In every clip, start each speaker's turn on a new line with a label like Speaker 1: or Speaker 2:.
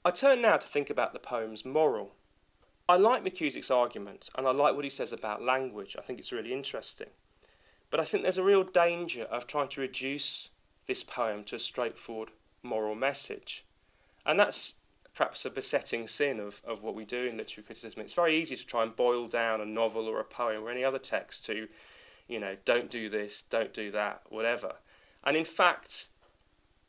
Speaker 1: I turn now to think about the poem's moral. I like McCusick's argument, and I like what he says about language. I think it's really interesting. But I think there's a real danger of trying to reduce this poem to a straightforward moral message. And that's perhaps a besetting sin of what we do in literary criticism. It's very easy to try and boil down a novel or a poem or any other text to, don't do this, don't do that, whatever. And in fact,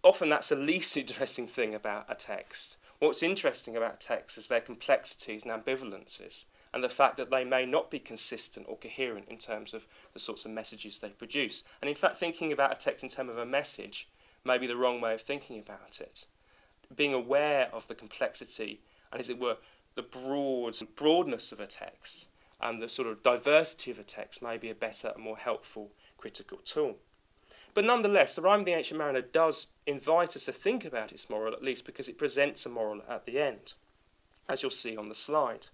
Speaker 1: often that's the least interesting thing about a text. What's interesting about texts is their complexities and ambivalences, and the fact that they may not be consistent or coherent in terms of the sorts of messages they produce. And in fact, thinking about a text in terms of a message may be the wrong way of thinking about it. Being aware of the complexity and, as it were, the broadness of a text and the sort of diversity of a text may be a better and more helpful critical tool. But nonetheless, the Rime of the Ancient Mariner does invite us to think about its moral, at least because it presents a moral at the end, as you'll see on the slide.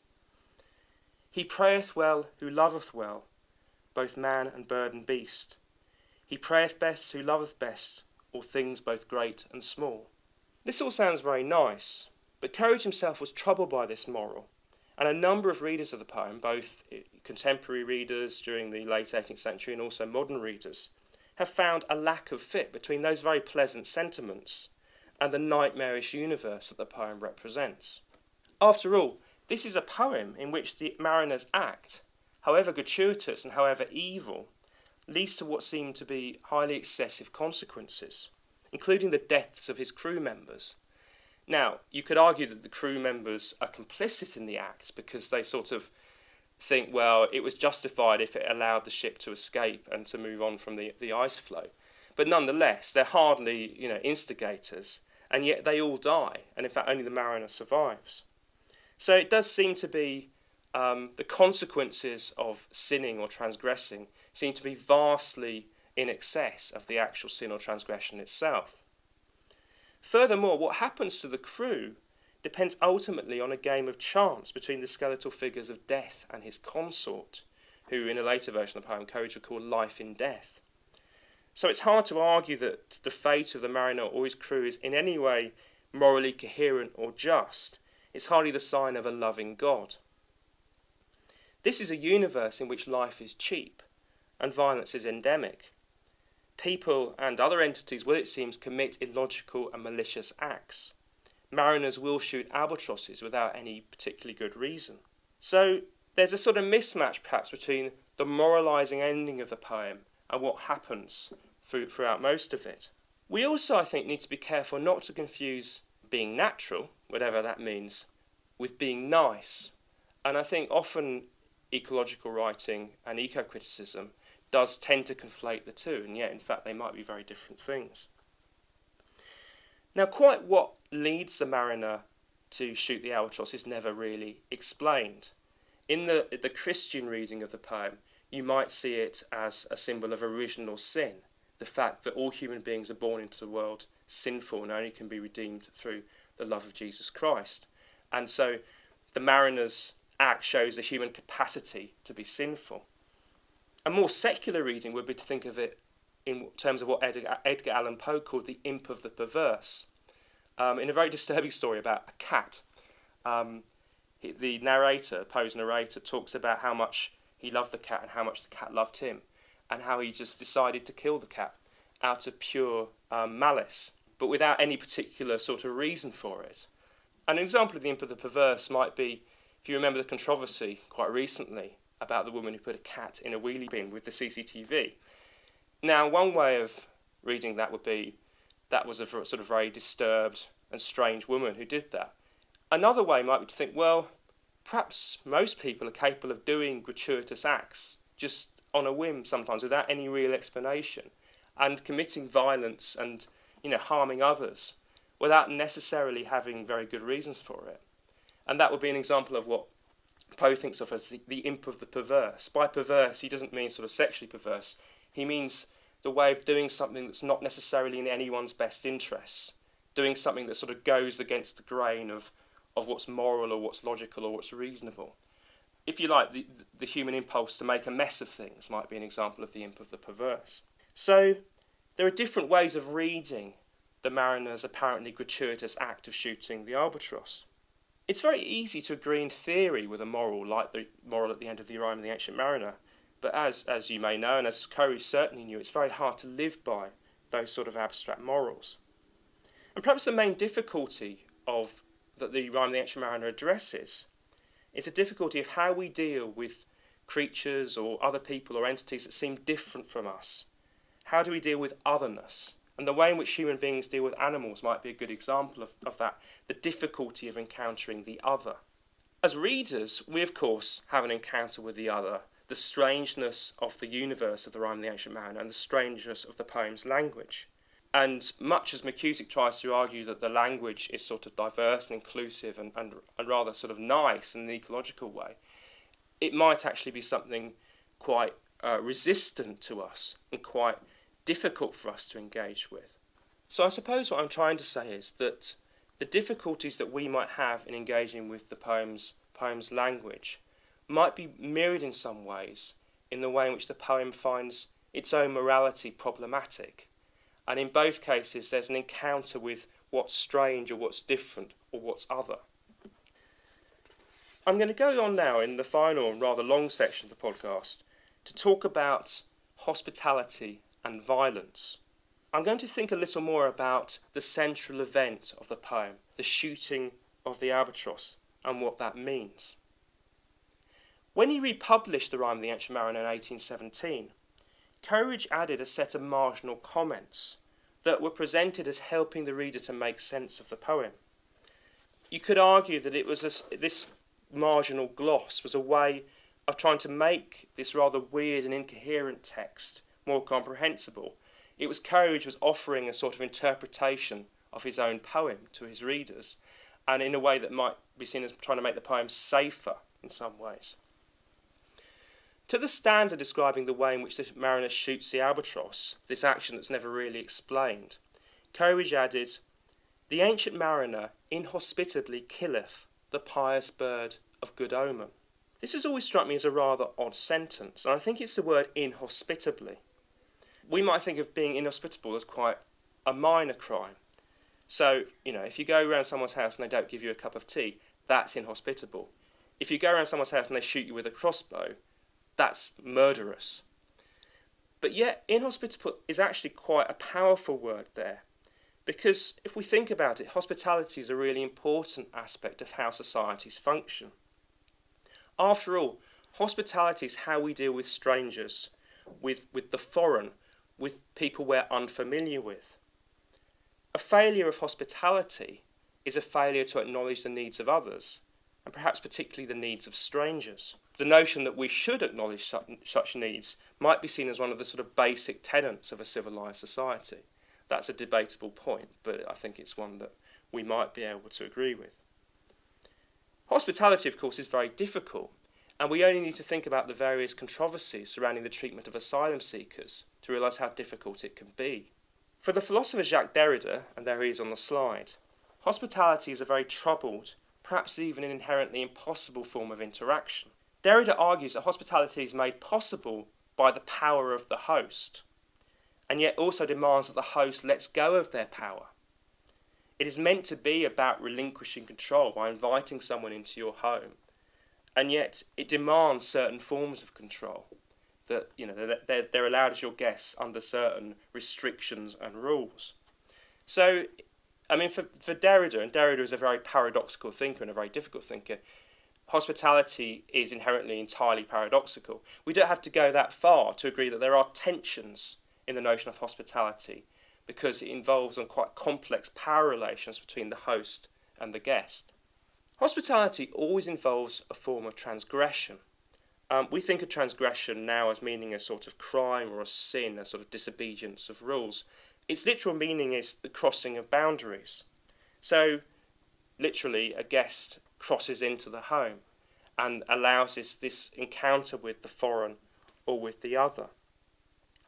Speaker 1: He prayeth well who loveth well, both man and bird and beast. He prayeth best who loveth best, all things both great and small. This all sounds very nice, but Coleridge himself was troubled by this moral, and a number of readers of the poem, both contemporary readers during the late 18th century and also modern readers, have found a lack of fit between those very pleasant sentiments and the nightmarish universe that the poem represents. After all, this is a poem in which the mariner's act, however gratuitous and however evil, leads to what seem to be highly excessive consequences, including the deaths of his crew members. Now, you could argue that the crew members are complicit in the act because they sort of think, well, it was justified if it allowed the ship to escape and to move on from the ice flow. But nonetheless, they're hardly, instigators, and yet they all die, and in fact only the mariner survives. So it does seem to be the consequences of sinning or transgressing seem to be vastly in excess of the actual sin or transgression itself. Furthermore, what happens to the crew depends ultimately on a game of chance between the skeletal figures of Death and his consort, who in a later version of the poem Coleridge would call Life in Death. So it's hard to argue that the fate of the mariner or his crew is in any way morally coherent or just. It's hardly the sign of a loving God. This is a universe in which life is cheap and violence is endemic. People and other entities will, it seems, commit illogical and malicious acts. Mariners will shoot albatrosses without any particularly good reason. So there's a sort of mismatch perhaps between the moralising ending of the poem and what happens throughout most of it. We also, I think, need to be careful not to confuse being natural, whatever that means, with being nice. And I think often ecological writing and eco-criticism does tend to conflate the two, and yet in fact they might be very different things. Now, quite what leads the mariner to shoot the albatross is never really explained. In the Christian reading of the poem, you might see it as a symbol of original sin, the fact that all human beings are born into the world sinful and only can be redeemed through the love of Jesus Christ. And so the mariner's act shows the human capacity to be sinful. A more secular reading would be to think of it in terms of what Edgar Allan Poe called the imp of the perverse. In a very disturbing story about a cat, the narrator, Poe's narrator, talks about how much he loved the cat and how much the cat loved him, and how he just decided to kill the cat out of pure malice, but without any particular sort of reason for it. An example of the imp of the perverse might be, if you remember the controversy quite recently about the woman who put a cat in a wheelie bin with the CCTV. Now, one way of reading that would be that was a sort of very disturbed and strange woman who did that. Another way might be to think, well, perhaps most people are capable of doing gratuitous acts just on a whim sometimes without any real explanation, and committing violence and harming others without necessarily having very good reasons for it. And that would be an example of what Poe thinks of as the imp of the perverse. By perverse, he doesn't mean sort of sexually perverse. He means the way of doing something that's not necessarily in anyone's best interests, doing something that sort of goes against the grain of what's moral or what's logical or what's reasonable. If you like, the human impulse to make a mess of things might be an example of the imp of the perverse. So there are different ways of reading the mariner's apparently gratuitous act of shooting the albatross. It's very easy to agree in theory with a moral like the moral at the end of the Rime of the Ancient Mariner, but as you may know, and as Coleridge certainly knew, it's very hard to live by those sort of abstract morals. And perhaps the main difficulty that the Rime of the Ancient Mariner addresses is a difficulty of how we deal with creatures or other people or entities that seem different from us. How do we deal with otherness? And the way in which human beings deal with animals might be a good example of that, the difficulty of encountering the other. As readers, we of course have an encounter with the other, the strangeness of the universe of the Rime of the Ancient Mariner and the strangeness of the poem's language. And much as McCusick tries to argue that the language is sort of diverse and inclusive and rather sort of nice in an ecological way, it might actually be something quite resistant to us and quite difficult for us to engage with. So I suppose what I'm trying to say is that the difficulties that we might have in engaging with the poem's language might be mirrored in some ways in the way in which the poem finds its own morality problematic. And in both cases there's an encounter with what's strange or what's different or what's other. I'm going to go on now in the final and rather long section of the podcast to talk about hospitality and violence. I'm going to think a little more about the central event of the poem, the shooting of the albatross, and what that means. When he republished the Rime of the Ancient Mariner in 1817, Coleridge added a set of marginal comments that were presented as helping the reader to make sense of the poem. You could argue that this marginal gloss was a way of trying to make this rather weird and incoherent text more comprehensible. It was Coleridge was offering a sort of interpretation of his own poem to his readers, and in a way that might be seen as trying to make the poem safer in some ways. To the stanza describing the way in which the mariner shoots the albatross, this action that's never really explained, Coleridge added, "The ancient mariner inhospitably killeth the pious bird of good omen." This has always struck me as a rather odd sentence, and I think it's the word inhospitably. We might think of being inhospitable as quite a minor crime. So, if you go around someone's house and they don't give you a cup of tea, that's inhospitable. If you go around someone's house and they shoot you with a crossbow, that's murderous. But yet, inhospitable is actually quite a powerful word there, because if we think about it, hospitality is a really important aspect of how societies function. After all, hospitality is how we deal with strangers, with the foreign, with people we're unfamiliar with. A failure of hospitality is a failure to acknowledge the needs of others, and perhaps particularly the needs of strangers. The notion that we should acknowledge such needs might be seen as one of the sort of basic tenets of a civilised society. That's a debatable point, but I think it's one that we might be able to agree with. Hospitality, of course, is very difficult, and we only need to think about the various controversies surrounding the treatment of asylum seekers to realise how difficult it can be. For the philosopher Jacques Derrida, and there he is on the slide, hospitality is a very troubled, perhaps even an inherently impossible form of interaction. Derrida argues that hospitality is made possible by the power of the host, and yet also demands that the host lets go of their power. It is meant to be about relinquishing control by inviting someone into your home, and yet it demands certain forms of control, that they're allowed as your guests under certain restrictions and rules. So, for Derrida, and Derrida is a very paradoxical thinker and a very difficult thinker, hospitality is inherently entirely paradoxical. We don't have to go that far to agree that there are tensions in the notion of hospitality, because it involves quite complex power relations between the host and the guest. Hospitality always involves a form of transgression. We think of transgression now as meaning a sort of crime or a sin, a sort of disobedience of rules. Its literal meaning is the crossing of boundaries. So, literally, a guest crosses into the home and allows this encounter with the foreign or with the other.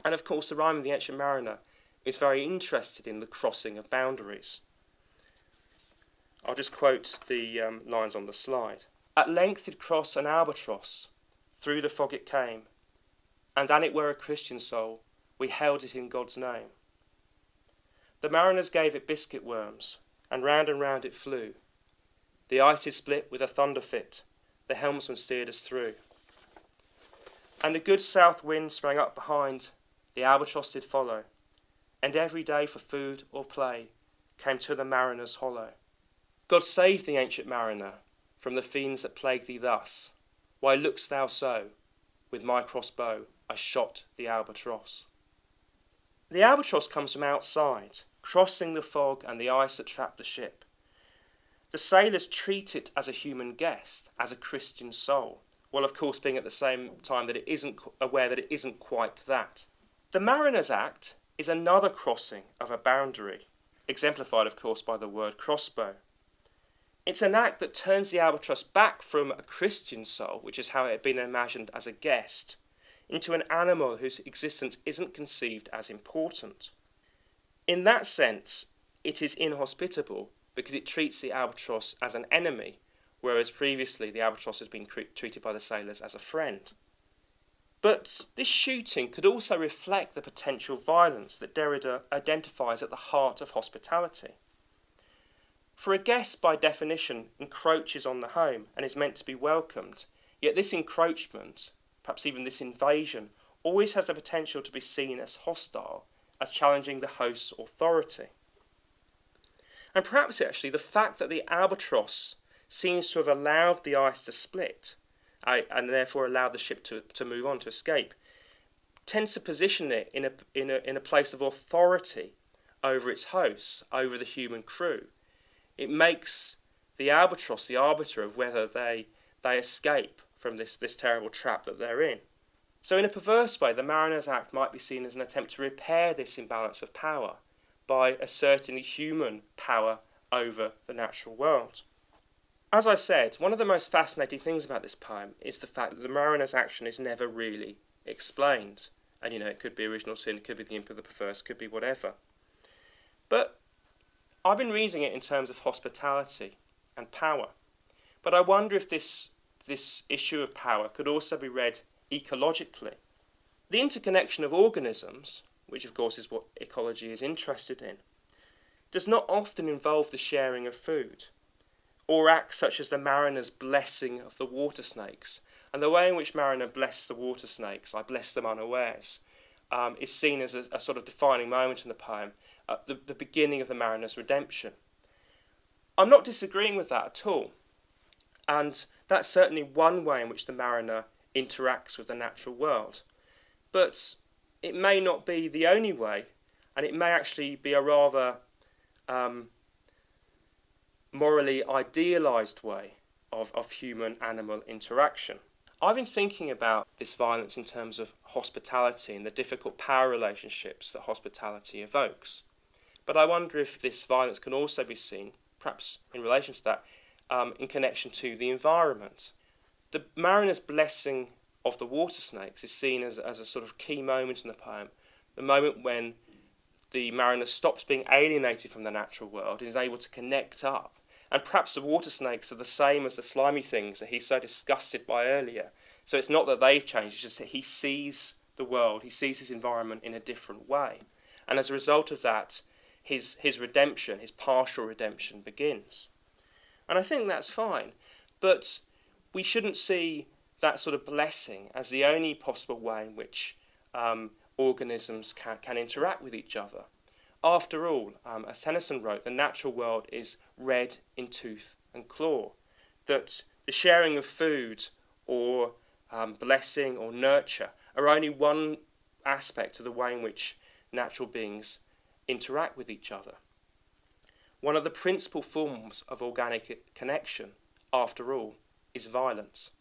Speaker 1: And of course, the Rime of the Ancient Mariner is very interested in the crossing of boundaries. I'll just quote the lines on the slide. "At length did cross an albatross, through the fog it came, and an it were a Christian soul, we held it in God's name. The mariners gave it biscuit worms, and round it flew. The ice is split with a thunder fit, the helmsman steered us through. And a good south wind sprang up behind, the albatross did follow, and every day for food or play came to the mariner's hollow. God save thee, ancient mariner, from the fiends that plague thee thus. Why look'st thou so? With my crossbow I shot the albatross. The albatross comes from outside, crossing the fog and the ice that trapped the ship. The sailors treat it as a human guest, as a Christian soul, while of course being at the same time that it isn't aware that it isn't quite that. The mariner's act is another crossing of a boundary, exemplified of course by the word crossbow. It's an act that turns the albatross back from a Christian soul, which is how it had been imagined as a guest, into an animal whose existence isn't conceived as important. In that sense, it is inhospitable because it treats the albatross as an enemy, whereas previously the albatross has been treated by the sailors as a friend. But this shooting could also reflect the potential violence that Derrida identifies at the heart of hospitality. For a guest, by definition, encroaches on the home and is meant to be welcomed, yet this encroachment, perhaps even this invasion, always has the potential to be seen as hostile, as challenging the host's authority. And perhaps actually the fact that the albatross seems to have allowed the ice to split, and therefore allowed the ship to move on, to escape, tends to position it in a place of authority over its hosts, over the human crew. It makes the albatross the arbiter of whether they escape from this terrible trap that they're in. So in a perverse way, the Mariner's Act might be seen as an attempt to repair this imbalance of power by asserting the human power over the natural world. As I said, one of the most fascinating things about this poem is the fact that the mariner's action is never really explained. And it could be original sin, it could be the imp of the perverse, it could be whatever. But I've been reading it in terms of hospitality and power. But I wonder if this issue of power could also be read ecologically. The interconnection of organisms, which of course is what ecology is interested in, does not often involve the sharing of food, or acts such as the mariner's blessing of the water snakes. And the way in which Mariner blessed the water snakes, I bless them unawares, is seen as a sort of defining moment in the poem, the beginning of the mariner's redemption. I'm not disagreeing with that at all. And that's certainly one way in which the mariner interacts with the natural world. But it may not be the only way, and it may actually be a rather morally idealised way of human-animal interaction. I've been thinking about this violence in terms of hospitality and the difficult power relationships that hospitality evokes. But I wonder if this violence can also be seen, perhaps in relation to that, in connection to the environment. The mariner's blessing of the water snakes is seen as a sort of key moment in the poem, the moment when the mariner stops being alienated from the natural world and is able to connect up. And perhaps the water snakes are the same as the slimy things that he's so disgusted by earlier. So it's not that they've changed, it's just that he sees the world, he sees his environment in a different way. And as a result of that, his redemption, his partial redemption begins. And I think that's fine. But we shouldn't see that sort of blessing as the only possible way in which organisms can interact with each other. After all, as Tennyson wrote, the natural world is red in tooth and claw. That the sharing of food or blessing or nurture are only one aspect of the way in which natural beings interact with each other. One of the principal forms of organic connection, after all, is violence.